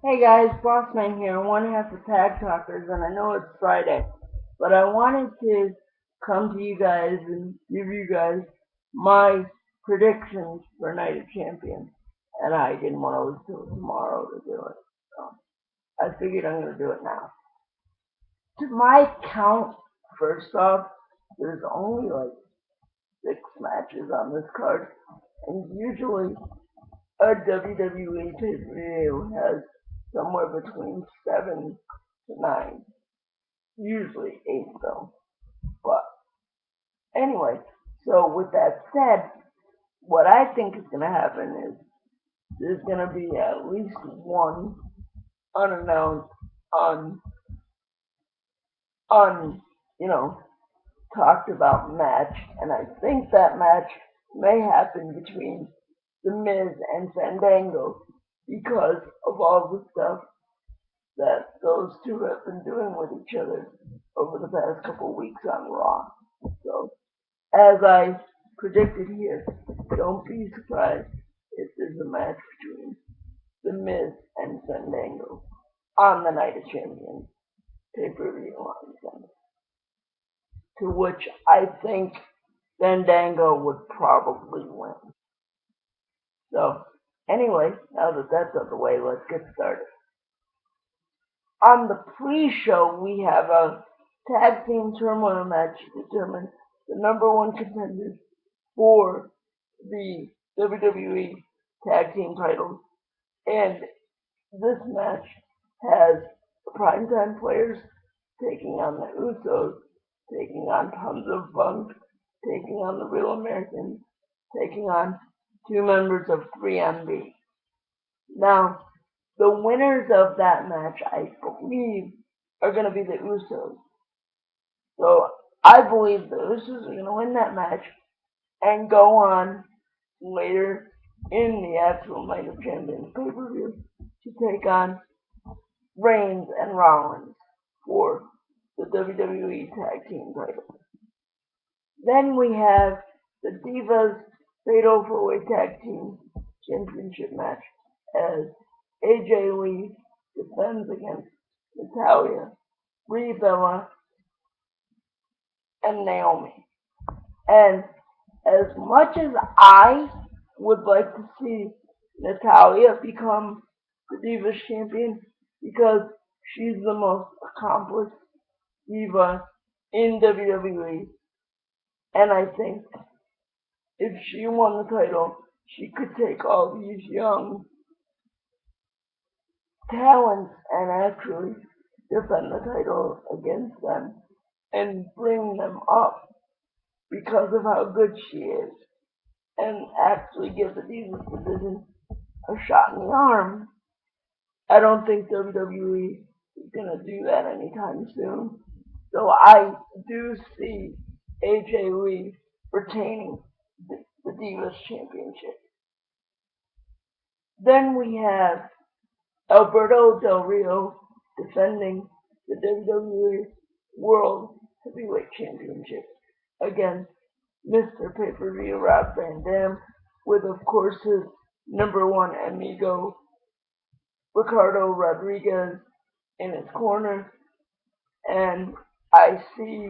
Hey guys, Bossman here, one half of Tag Talkers, and I know it's Friday, but I wanted to come to you guys and give you guys my predictions for Night of Champions, and I didn't want to wait till tomorrow to do it, so I figured I'm going to do it now. To my count, first off, there's only like 6 matches on this card, and usually a WWE pay-per-view has somewhere between 7 to 9, usually 8 though. But anyway, so with that said, what I think is going to happen is there's going to be at least one unannounced, un, un, you know, talked about match, and I think that match may happen between The Miz and Fandango because of all the stuff that those two have been doing with each other over the past couple of weeks on Raw. So, as I predicted here, don't be surprised if there's a match between The Miz and Fandango on the Night of Champions pay-per-view on Sunday. To which I think Fandango would probably win. So, anyway, now that that's out of the way, let's get started. On the pre-show, we have a tag team turmoil match to determine the number one contenders for the WWE tag team titles. And this match has primetime players taking on the Usos, taking on Tons of Funk, taking on the Real Americans, taking on 2 members of 3MB. Now, the winners of that match, I believe, are going to be the Usos. So I believe the Usos are going to win that match and go on later in the actual Night of Champions pay-per-view to take on Reins and Rollins for the WWE Tag Team title. Then we have the Divas Fatal 4-Way Tag Team Championship match as AJ Lee defends against Natalya, Brie, and Naomi. And as much as I would like to see Natalya become the Divas champion because she's the most accomplished diva in WWE, and I think if she won the title, she could take all these young talents and actually defend the title against them and bring them up because of how good she is and actually give the Divas division a shot in the arm. I don't think WWE is going to do that anytime soon. So I do see AJ Lee retaining the Divas Championship. Then we have Alberto Del Rio defending the WWE World Heavyweight Championship against Mr. Pay-Per-View Rob Van Dam, with of course his number one amigo Ricardo Rodriguez in his corner, and I see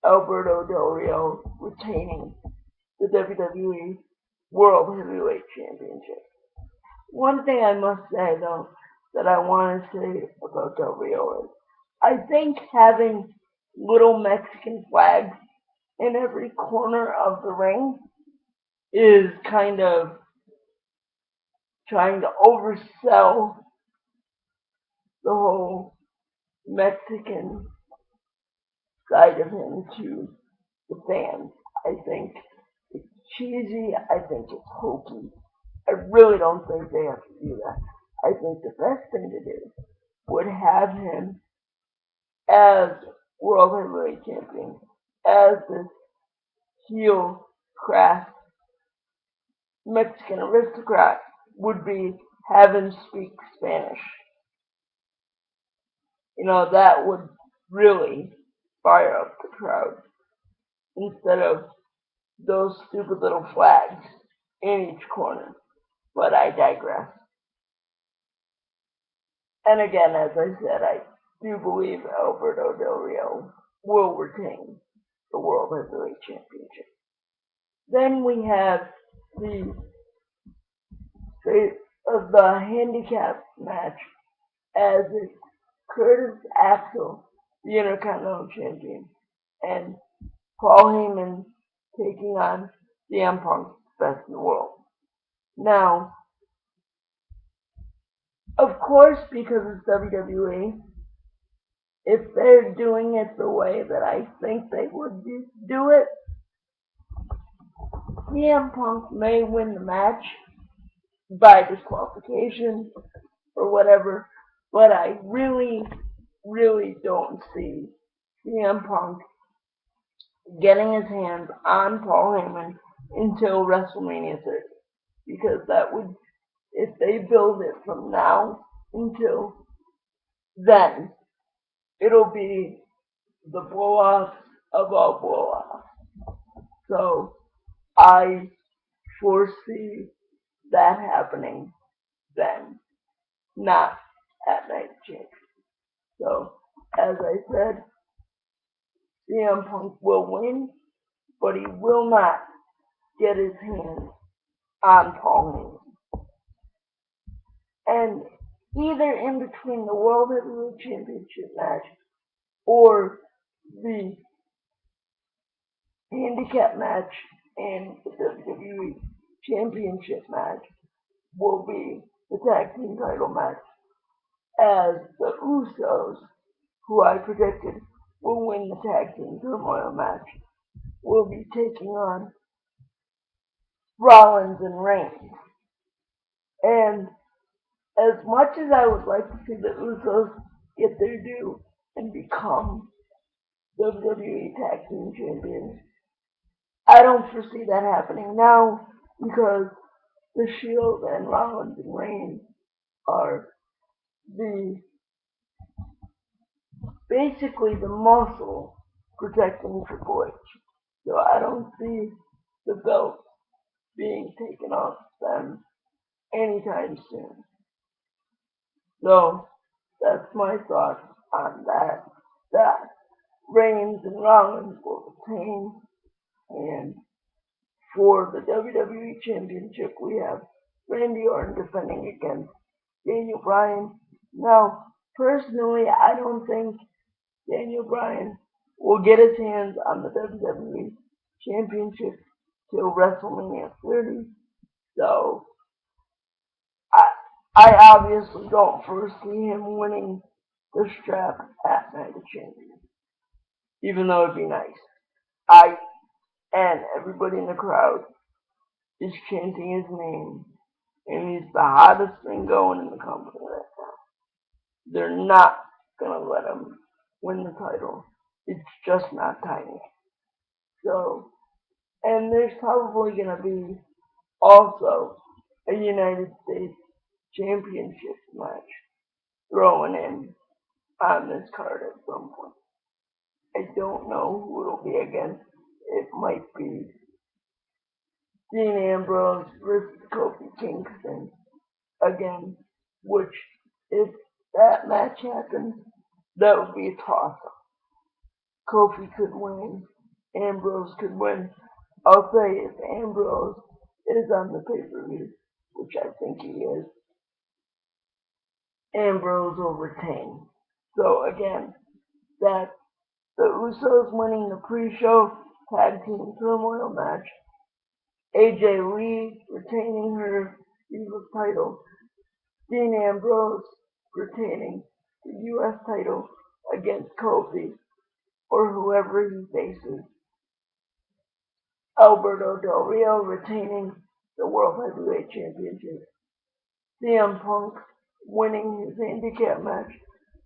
Alberto Del Rio retaining the WWE World Heavyweight Championship. One thing I must say though that I want to say about Del Rio is I think having little Mexican flags in every corner of the ring is kind of trying to oversell the whole Mexican side of him to the fans. I think it's cheesy. I think it's hokey. I really don't think they have to do that. I think the best thing to do would have him as World Heavyweight Champion, as this heel crass Mexican aristocrat, would be have him speak Spanish. That would really fire up the crowd instead of those stupid little flags in each corner. But I digress. And again, as I said, I do believe Alberto Del Rio will retain the World Heavyweight Championship. Then we have the handicap match as it's Curtis Axel, the Intercontinental Champion, and Paul Heyman taking on CM Punk, best in the world. Now, of course, because it's WWE, if they're doing it the way that I think they would do it, CM Punk may win the match by disqualification or whatever, but I really, really don't see CM Punk getting his hands on Paul Heyman until WrestleMania 30. Because that would, if they build it from now until then, it'll be the blow-off of all blow-offs. So I foresee that happening then, not at Night of Champions. So, as I said, CM Punk will win, but he will not get his hands on Paul Heyman. And either in between the World Heavyweight Championship match or the handicap match and the WWE Championship match will be the tag team title match, as the Usos, who I predicted will win the tag team turmoil match, will be taking on Rollins and Reins. And as much as I would like to see the Usos get their due and become WWE Tag Team Champions, I don't foresee that happening now because the Shield and Rollins and Reigns are basically the muscle protecting Triple H. So I don't see the belt being taken off them anytime soon. So that's my thoughts on that. That Reigns and Rollins will retain, and for the WWE Championship we have Randy Orton defending against Daniel Bryan. Now, personally, I don't think Daniel Bryan will get his hands on the WWE Championship till WrestleMania 30. So, I obviously don't foresee him winning the strap at Night of Champions, even though it'd be nice. And everybody in the crowd is chanting his name, and he's the hottest thing going in the company right now. They're not gonna let him win the title. It's just not timing. So, and there's probably gonna be also a United States Championship match thrown in on this card at some point. I don't know who it'll be against. It might be Dean Ambrose versus Kofi Kingston again, which if that match happens, that would be a toss-up. Kofi could win, Ambrose could win. I'll say if Ambrose is on the pay-per-view, which I think he is, Ambrose will retain. So again, that's the Usos winning the pre-show tag team turmoil match, AJ Lee retaining her Diva title, Dean Ambrose retaining the US title against Kofi or whoever he faces, Alberto Del Rio retaining the World Heavyweight Championship, CM Punk winning his handicap match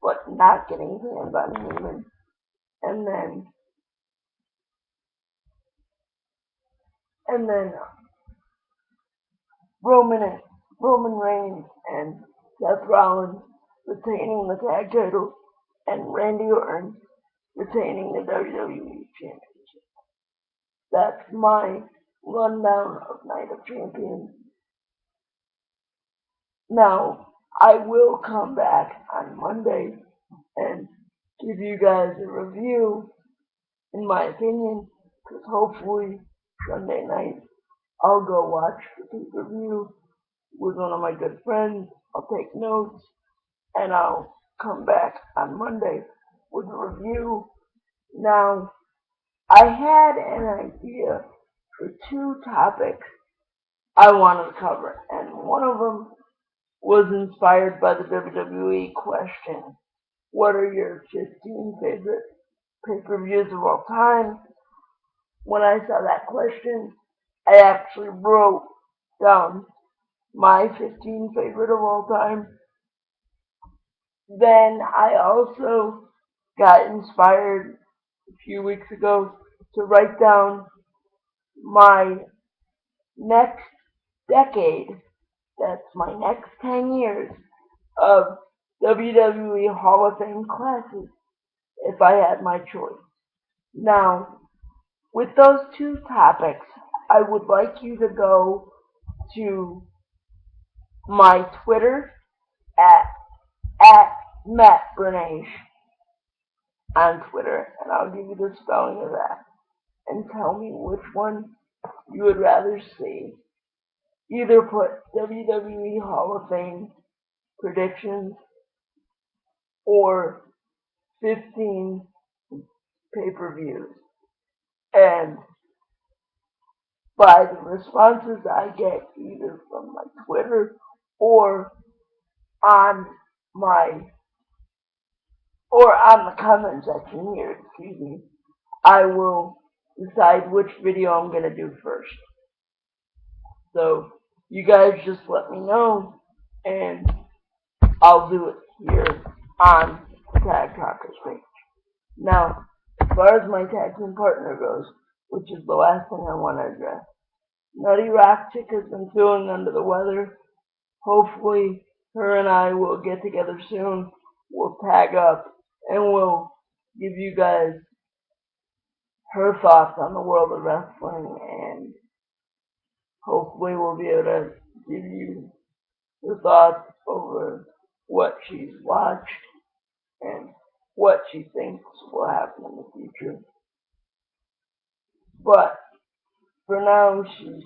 but not getting his hands on Heyman, and then Roman Reigns and Seth Rollins retaining the tag titles, and Randy Orton retaining the WWE Championship. That's my rundown of Night of Champions. Now, I will come back on Monday and give you guys a review, in my opinion, because hopefully Sunday night I'll go watch the pay-per-view with one of my good friends. I'll take notes and I'll come back on Monday with a review. Now, I had an idea for two topics I wanted to cover, and one of them was inspired by the WWE question: what are your 15 favorite pay-per-views of all time? When I saw that question, I actually wrote down my 15 favorite of all time. Then I also got inspired a few weeks ago to write down my next decade, that's my next 10 years of WWE Hall of Fame classes if I had my choice. Now, with those two topics, I would like you to go to my Twitter at Matt Bernache on Twitter, and I'll give you the spelling of that, and tell me which one you would rather see. Either put WWE Hall of Fame predictions or 15 pay-per-views. And by the responses I get either from my Twitter or on my the comment section here, I will decide which video I'm gonna do first. So you guys just let me know and I'll do it here on the Tag Talkers page. Now, as far as my tag team partner goes, which is the last thing I want to address, Nutty Rock Chick has been feeling under the weather. Hopefully, her and I will get together soon. We'll tag up and we'll give you guys her thoughts on the world of wrestling, and hopefully we'll be able to give you the thoughts over what she's watched and what she thinks will happen in the future. But for now, she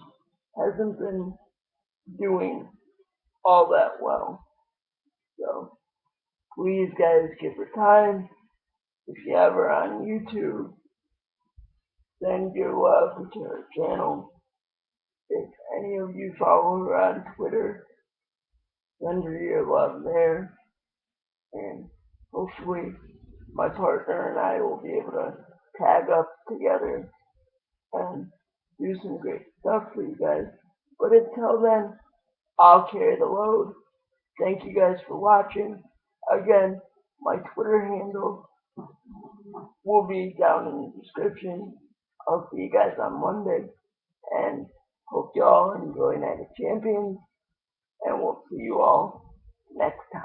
hasn't been doing all that well. So please, guys, give her time. If you have her on YouTube, send your love to her channel. If any of you follow her on Twitter, send her your love there. And hopefully my partner and I will be able to tag up together and do some great stuff for you guys. But until then, I'll carry the load. Thank you guys for watching. Again, my Twitter handle will be down in the description. I'll see you guys on Monday, and hope y'all enjoy Night of Champions, and we'll see you all next time.